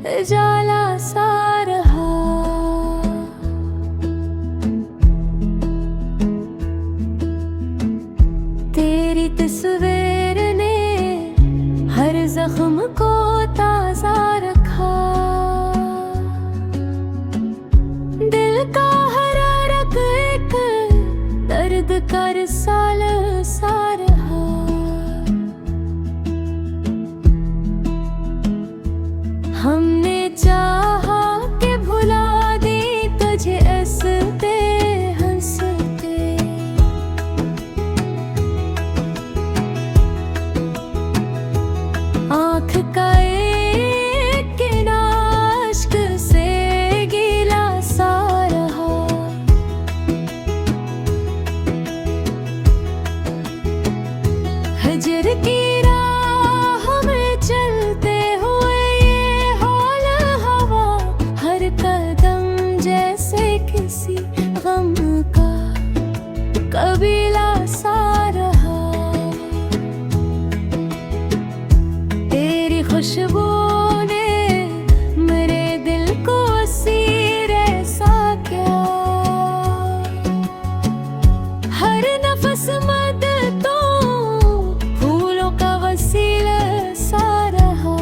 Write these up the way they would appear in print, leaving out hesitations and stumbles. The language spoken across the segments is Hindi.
जाला सा रहा। तेरी तस्वीर ने हर जख्म को ताजा रखा। दिल का हरारत एक दर्द का रिसाला सा रहा। हमने चाहा कि भुला दी तुझे हंसते हंसते। आँख का एक किनारा अश्क से गीला सा रहा। हजर की राह में चलते हुए ये हौल हवा, हर कदम जैसे किसी गम का कबीला सा रहा। तेरी खुशबू ने मेरे दिल को सीर ऐसा क्या। हर नफस मद तो फूलों का वसीला सा रहा।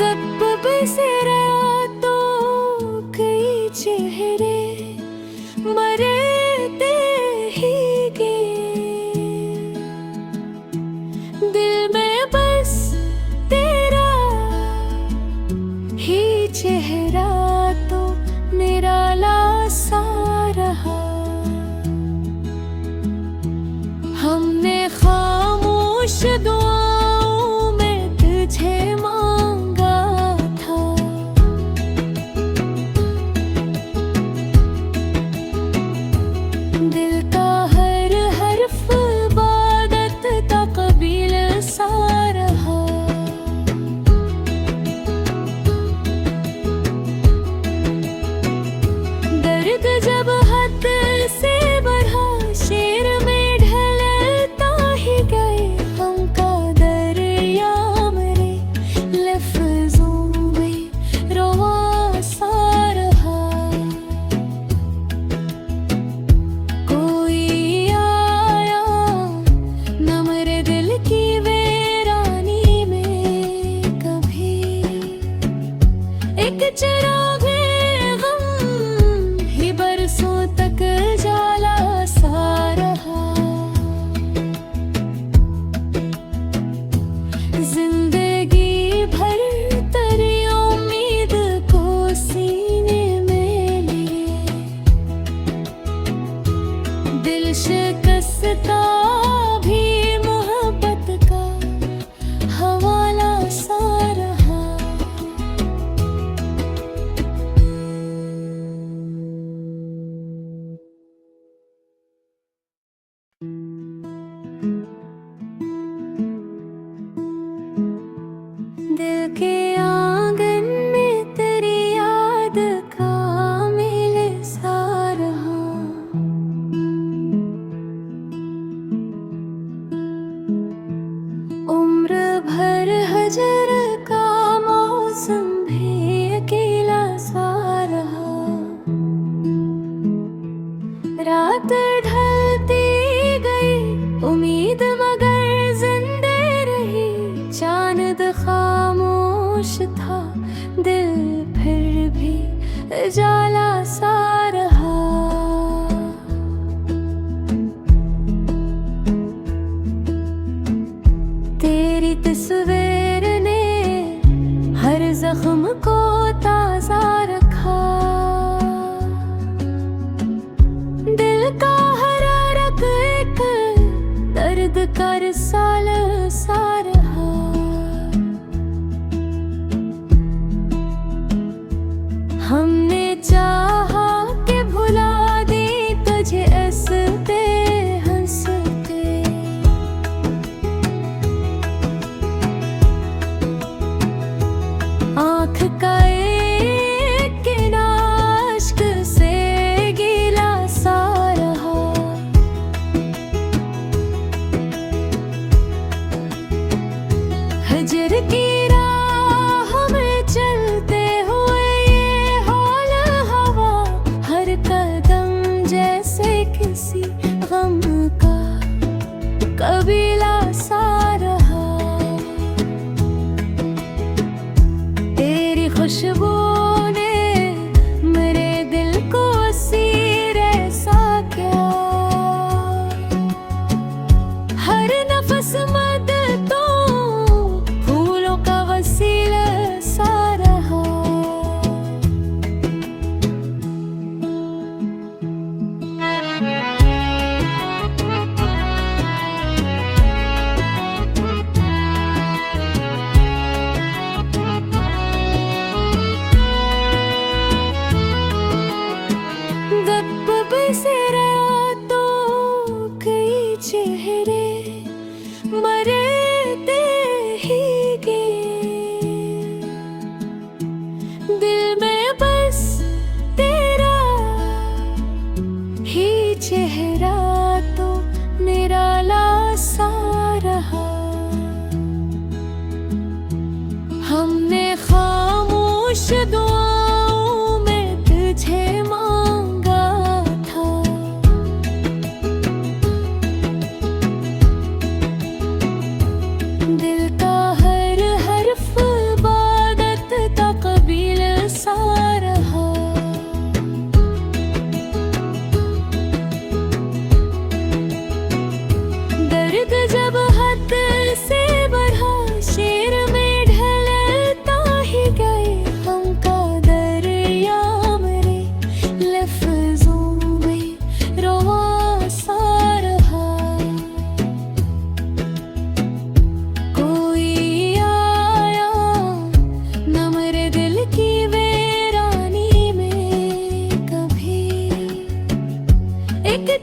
गप से रहा तो कई चेहरे मरते ही गए। दिल में बस तेरा ही चेहरा तो निराला सा रहा। हमने खामोश दुआओं में तुझे मांगा था। दिल का हर हर्फ इबादत का कबील सा रहा। दर्द जब हद से बढ़ा, शेर में ढलता ही गए हम का दरिया मेरे लफ्जों में रवा सा रहा। कोई आया न मेरे दिल की वीरानी में कभी। एक चिराग गम ही बरसों तक जाला सा रहा। जिंदगी भर तेरी उम्मीद को सीने में लिए। दिल शिकस्ता भी मोहब्बत का हवाला सा रहा। दिल के आंगन में तेरी याद का मेल सा रहा। उम्र भर हजर का मौसम भी अकेला सा रहा। रात ढलती गई उम्मीद मगर जिंदे रही। चांद खामोश था दिल फिर भी जाला सा रहा। तेरी तस्वीर ने हर जख्म को ताजा रखा। दिल का हरारत एक दर्द का रिसाला सा रहा। हमने चाहा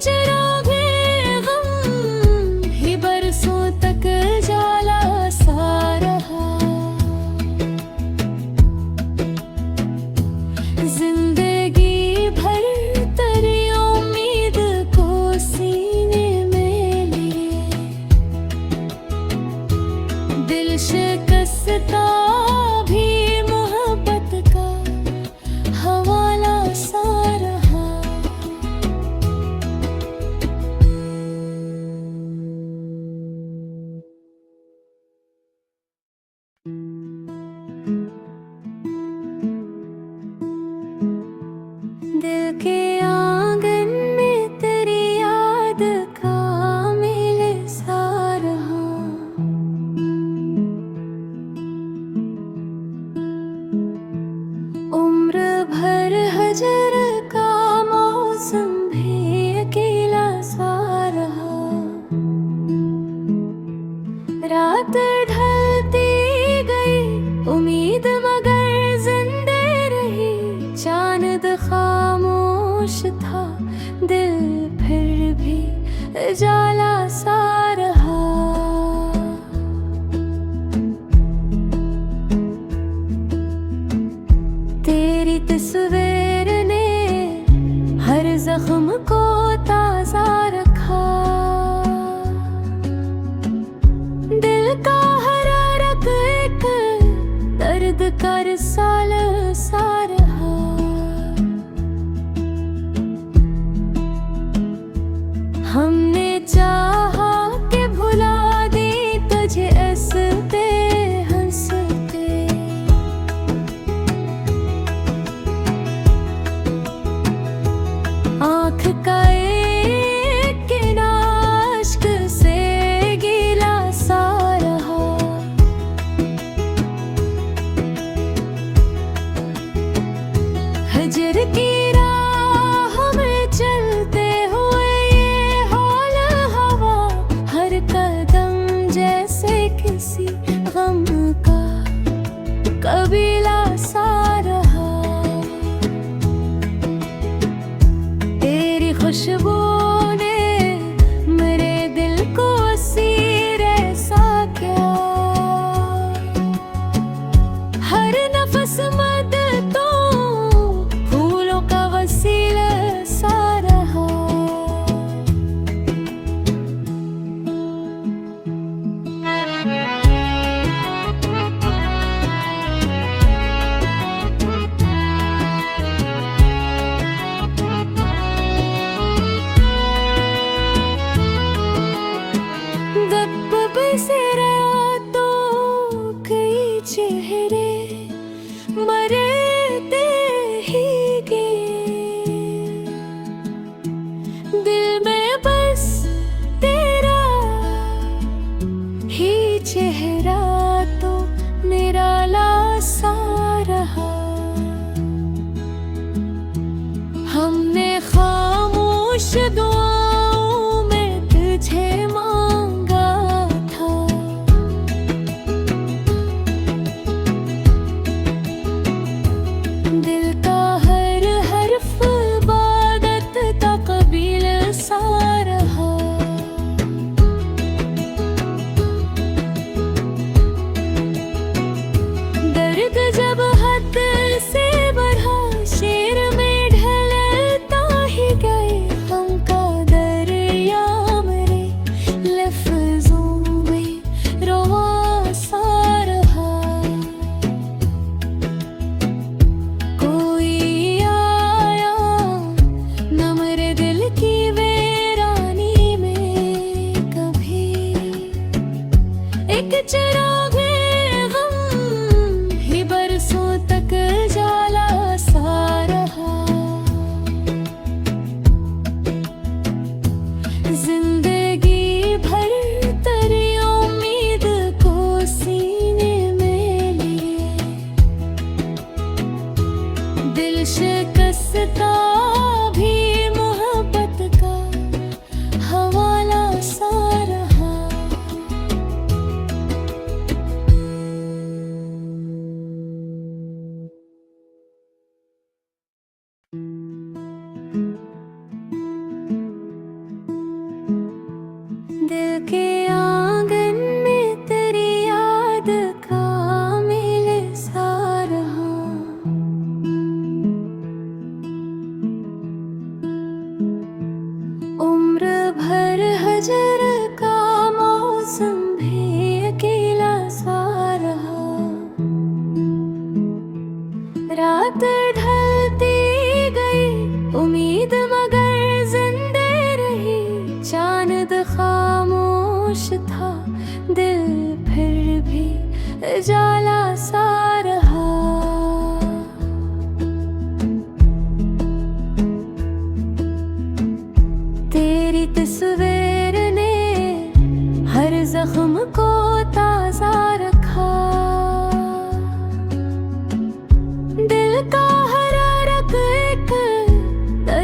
चरागे गम ही बरसों तक जाला सा रहा। जिंदगी भर तेरी उम्मीद को सीने में लिए दिल शिकस्ता भी मोहब्बत का हवाला सा रहा। दिल के आंगन में तेरी याद का मेल सा रहा। उम्र भर हजर का मौसम भी अकेला सा रहा। रात ढलती गई उम्मीद मगर जिंदे रही। चांद खामोश था दिल फिर भी जाला सा रहा। तेरी तस्वीर ने हर जख्म को ताजा रखा। दिल का हरारत एक दर्द का रिसाल सा रहा। हमने चाहा कि भुला दी तुझे हंसते हंसते। आँख का एक किनारा अश्क से गीला सा रहा। हजर की राह में चलते हुए ये हौल हवा। हर कदम जैसे किसी गम का कबीला सा रहा। तेरी खुशबू ने मेरे दिल को असीर ऐसा क्या। हर नफस मद तो फूलों का वसीला सा रहा। दब से रातों कई चेहरे मरते ही गए। दिल में बस तेरा ही चेहरा तो निराला सा रहा। हमने खामोश दुआओं में तुझे मांगा था। दिल का हर हर्फ इबादत का कबील सा रहा। दर्द जब हद से बढ़ा शेर में ढलता ही गए। हम का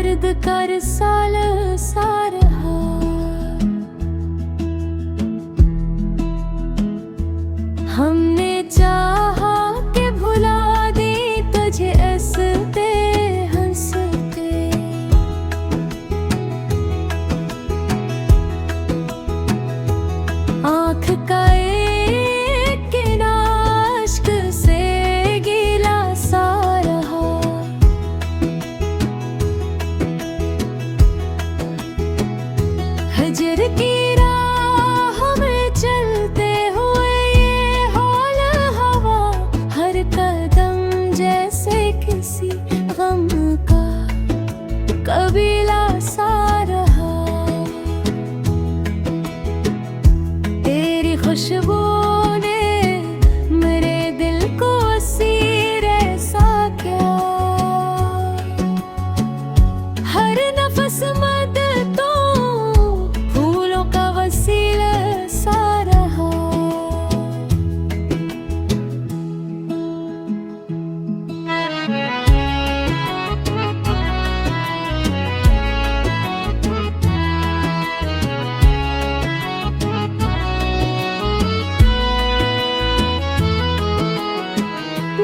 दर्द का रिसाल सा रहा। हमने चाहा कि भुला दे तुझे हंसते हंसते, आँख का एक किनारा अश्क से गीला सा रहा। हजर की राह में चलते हुए ये हौल हवा, हर कदम जैसे किसी गम का कबीला सा रहा। तेरी खुशबू ने मेरे दिल को असीर ऐसा क्या, हर नफस मद तो फूलों का वसीला सा रहा।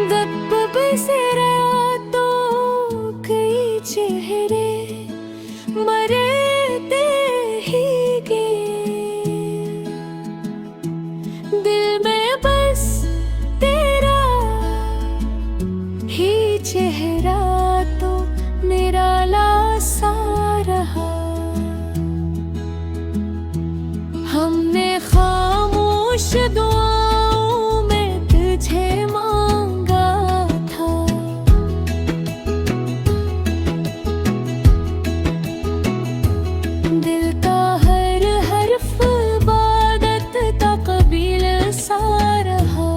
दब से रहा तो कई चेहरे मरते ही गए, दिल में बस तेरा ही चेहरा तो निराला सा रहा। हमने खामोश दुआओं में तुझे मांगा था, दिल का हर हर्फ इबादत का कबील सा रहा।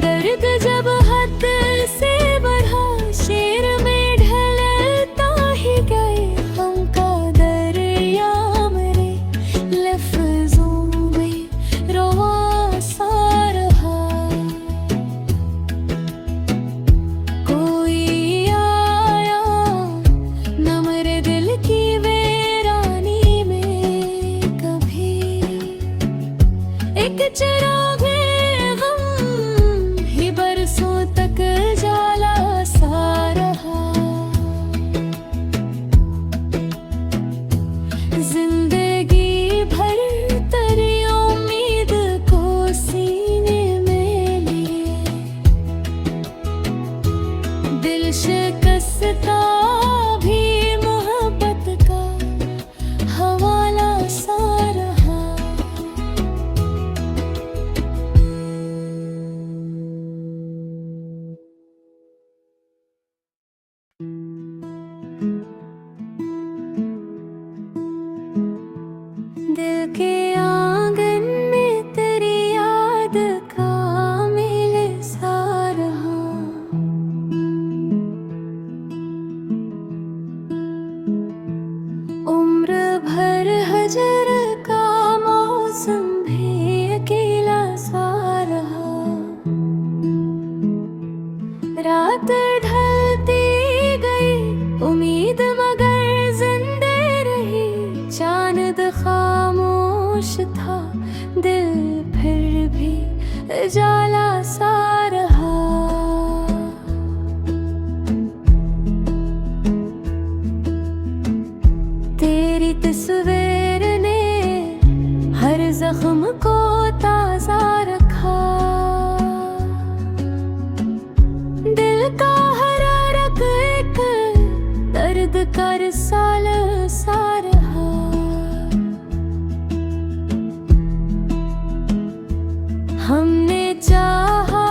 दर्द जब हद से बढ़ा, शेर में ढलता ही गए हम का दरिया मेरे लफ्जों में रवा सा रहा। कोई आया न मेरे दिल की वीरानी में कभी, एक चिराग में गम ही बरसों तक जाला सा रहा। जिंदगी भर तेरी उम्मीद को सीने में लिए, दिल शिकस्ता भी मोहब्बत का हवाला सा रहा। दिल के आंगन में तेरी याद का मेल सा रहा। उम्र भर हजर का मौसम भी अकेला सा रहा। रात ढलती गई उम्मीद मगर जिंदे रही, चांद खामोश था दिल फिर भी जाला सा रहा। तेरी तस्वीर ने हर जख्म को ताजा रखा, दिल का हरारत एक दर्द का रिसाल सा रहा। हमने चाहा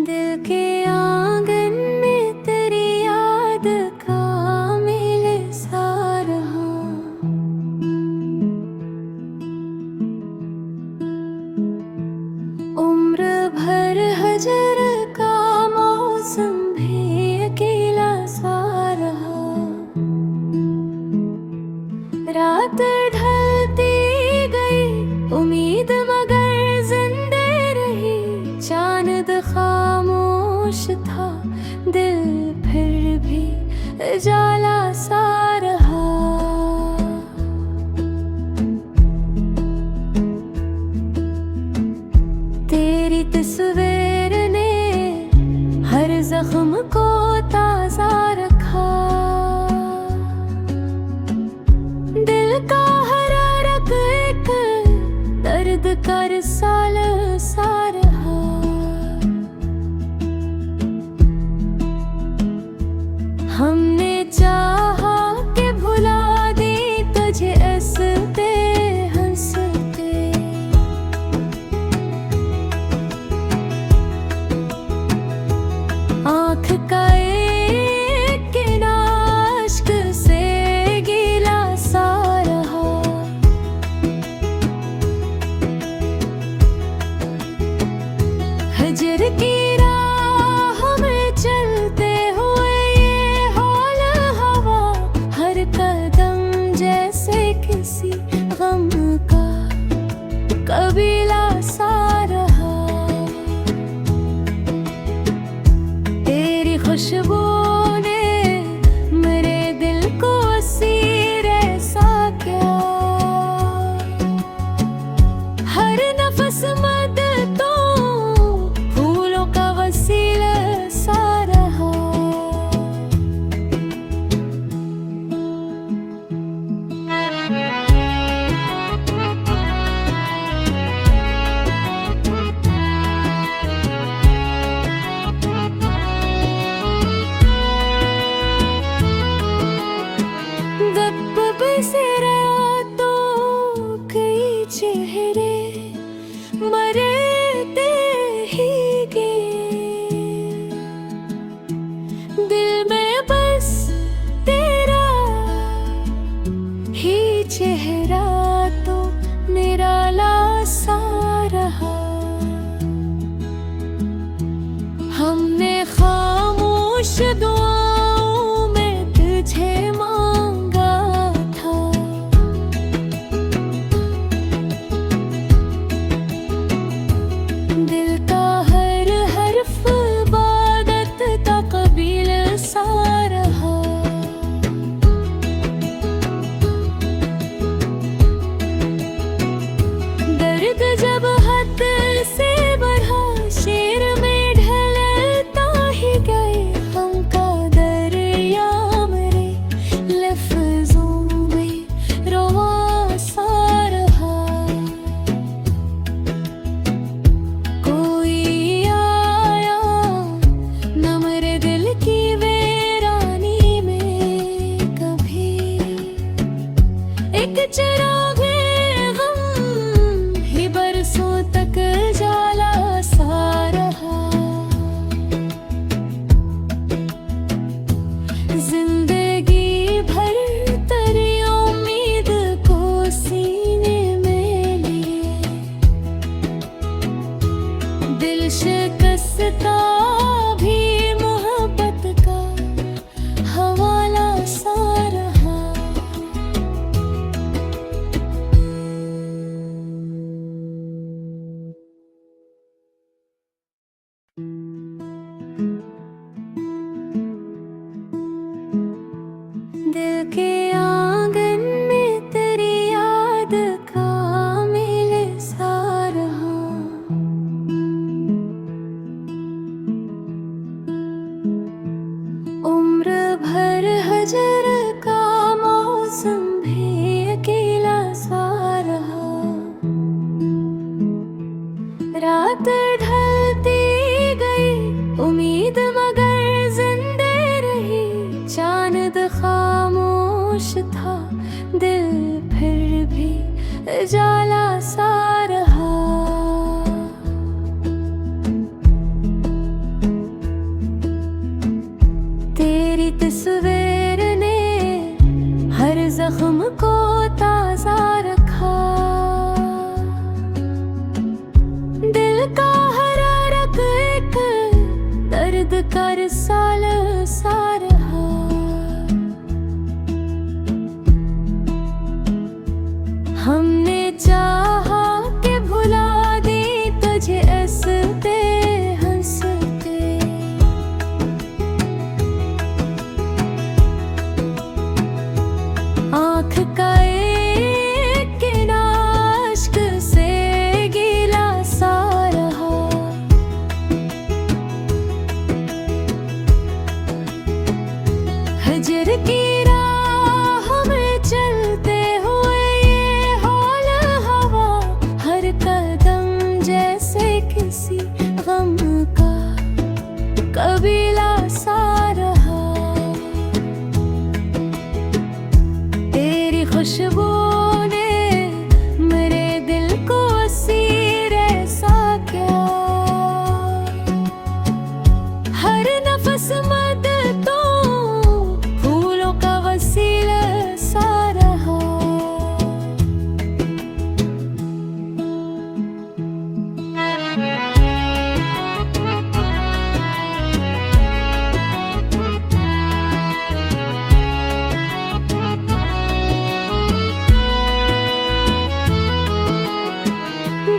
दिल के आंगन में तेरी याद का मेल सा रहा। उम्र भर हजर का मौसम भी अकेला सा रहा। रात ढलती गई उम्मीद मगर जिंदे रही। चांद खामोश था दिल फिर भी उजाला सा रहा। तेरी तस्वीर ने हर जख्म को ताजा रखा। दिल का हरारत एक दर्द का रिसाला सा रहा। हमने चाहा कि भुला दी तुझे हंसते हंसते। आँख का एक किनारा अश्क से गीला सा रहा। हजर की राह में चलते हुए ये हौल हवा। हर कदम जैसे किसी गम का कबीला सा रहा। तेरी खुशबू ने मेरे दिल को असीर ऐसा किया। हर नफस मद तो फूलों का वसीला सा रहा। दब से तो कई चेहरे मरते ही गए। दिल में बस तेरा ही चेहरा तो निराला सा रहा। हमने खामोश दुआओं में तुझे मांगा था। दिल का हर हर्फ इबादत का कबील सा रहा। दर्द जब हद से बढ़ा शेर में ढलता ही गए। हम का दरिया मेरे लफ्जों में रवा सा रहा। कोई आया न मेरे दिल की वीरानी में कभी। एक चिराग गम ही बरसों तक जाला सा रहा। जिंदगी भर तेरी उम्मीद को सीने में लिए। दिल शिकस्ता भी मोहब्बत का हवाला सा रहा। दिल के आंगन में तेरी याद का मेल सा रहा। उम्र भर हजर का मौसम भी अकेला सा रहा। रात ढलती गई उम्मीद मगर जिंदे रही। चांद खामोश था दिल फिर भी उजाला सा रहा। दर्द कर साल सा रहा। हमने चाहा कि भुला दी तुझे हंसते हंसते, आँख का एक किनारा अश्क से गीला सा रहा। हजर की राह में चलते हुए ये हौल हवा, हर कदम जैसे किसी गम का कबीला सा रहा। तेरी खुशबू ने मेरे दिल को असीर ऐसा क्या, हर नफस मद तो फूलों का वसीला सा रहा।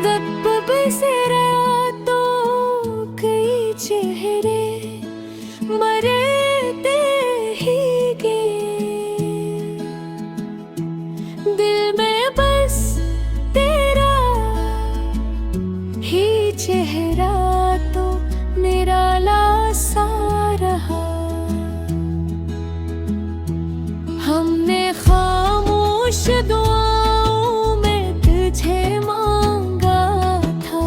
दब से रातों कई चेहरे मरते ही गए, दिल में बस तेरा ही चेहरा तो निराला सा रहा। हमने खामोश दुआओं में तुझे मांगा था,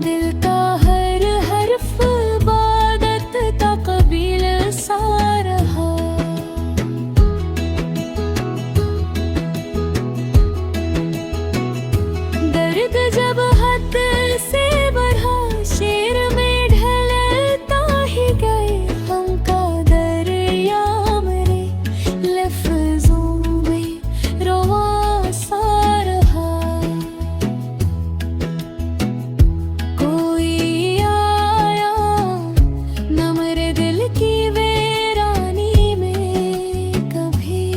दिल का हर हर्फ इबादत का कबील सा रहा। दर्द जब हद से बढ़ा, शेर में ढलता ही गए हम का दरिया, मेरे लफ्जों में रवा सा रहा। कोई आया न मेरे दिल की वीरानी में कभी,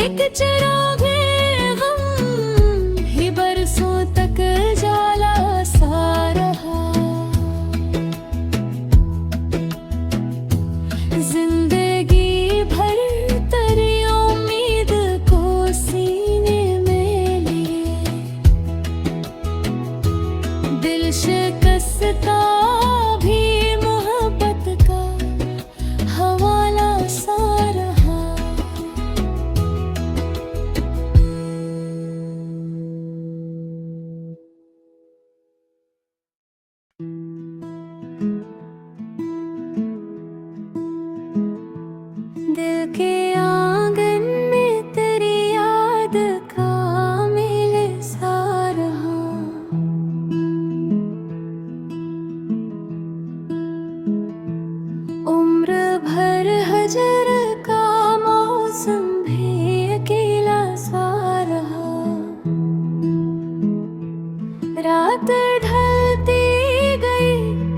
एक चिराग गम ही बरसों तक जाला सा रहा। जिंदगी भर तेरी उम्मीद को सीने में लिए, दिल शिकस्ता भी मोहब्बत का हवाला सा रहा। दिल के आंगन में तेरी याद का मेल सा रहा। उम्र भर हजर का मौसम भी अकेला सा रहा। रात ढलती गई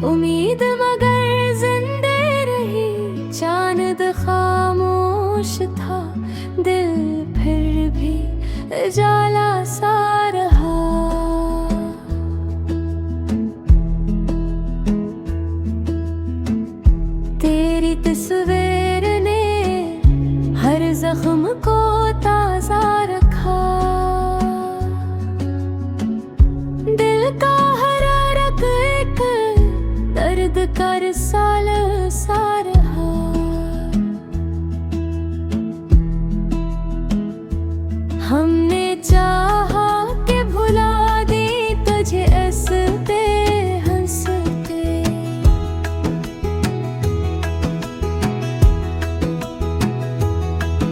उम्मीद मगर जिंदे रही, चांद खामोश था दिल फिर भी जाला सा रहा। तेरी तस्वीर ने हर जख्म को ताजा रखा, दिल का हरारत एक दर्द का रिसाल सा रहा। हमने चाहा कि भुला दी तुझे हंसते हंसते,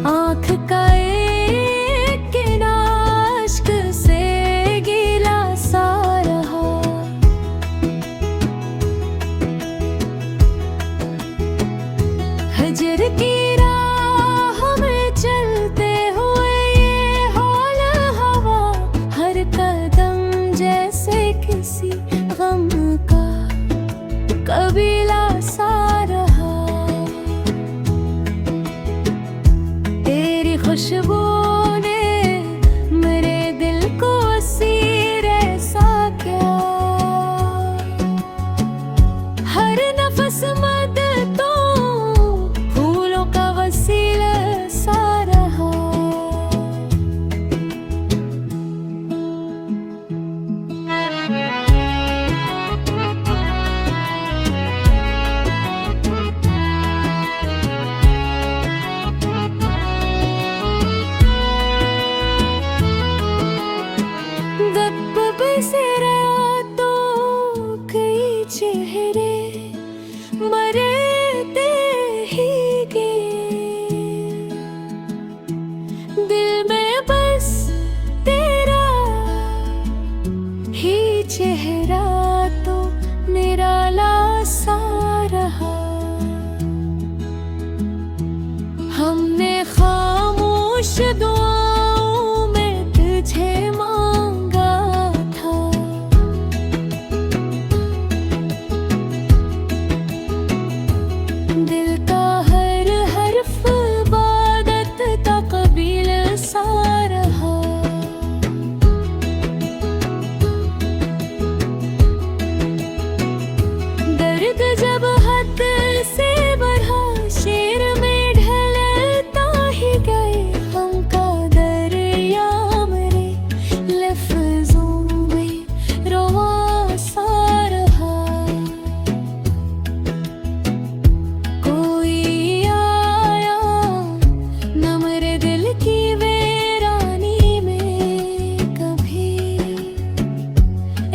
आँख का एक किनारा अश्क से गीला सा रहा।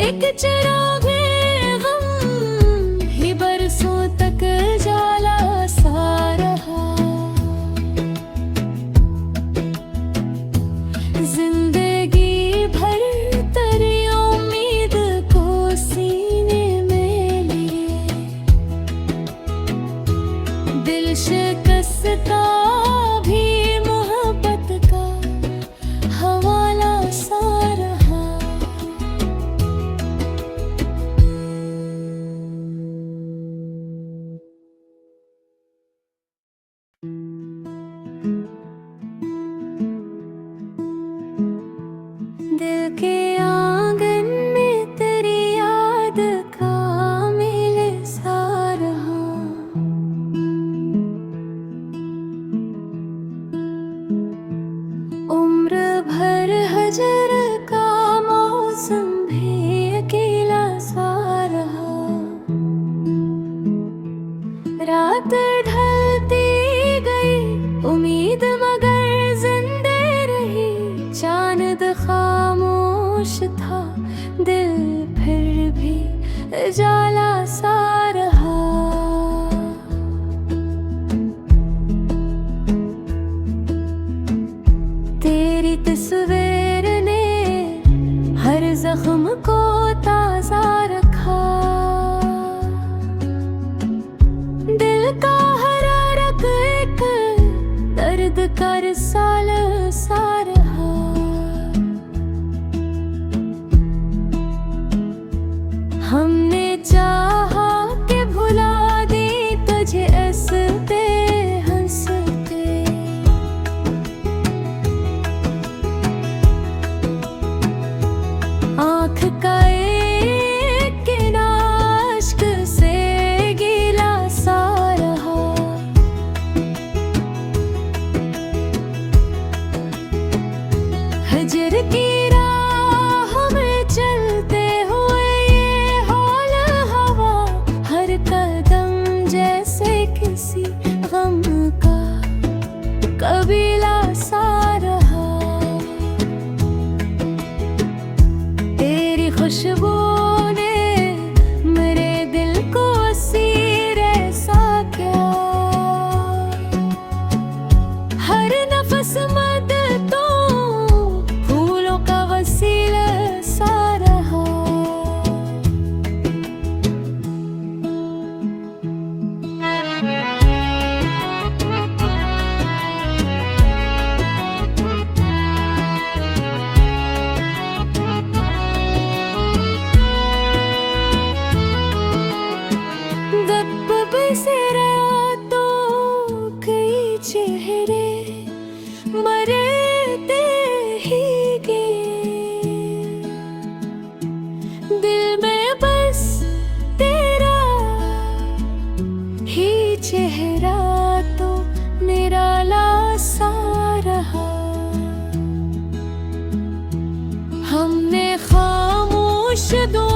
एक चिरागे गम ही बरसों तक जाला सा रहा। जिंदगी भर तेरी उम्मीद को सीने में लिए दिल शिकस्ता भी मोहब्बत का हवाला सा रहा। दिल के आंगन में तेरी याद का मेल सा रहा। उम्र भर हजर का मौसम भी अकेला सा रहा। रात ढलती गई उम्मीद मगर जिंदे रही। चांद खामोश था दिल फिर भी जाला सा रहा। तेरी तस्वीर ने हर जख्म को ताजा रखा। दिल का हरारत एक दर्द का रिसाल सा रहा। हमने चाहा कि भुला दी तुझे हंसते हंसते। आँख का एक किनारा अश्क से गीला सा रहा। हजर की राह में चलते हुए ये हौल हवा। हर कदम जैसे किसी गम का कबीला सा रहा। तेरी खुशबू ने मेरे दिल को असीर ऐसा क्या। हर नफस मद तो फूलों का वसीला सा रहा। दब से रातों कई चेहरे मरते ही गए। दिल में बस तेरा ही चेहरा तो निराला सा रहा। हमने खामोश दो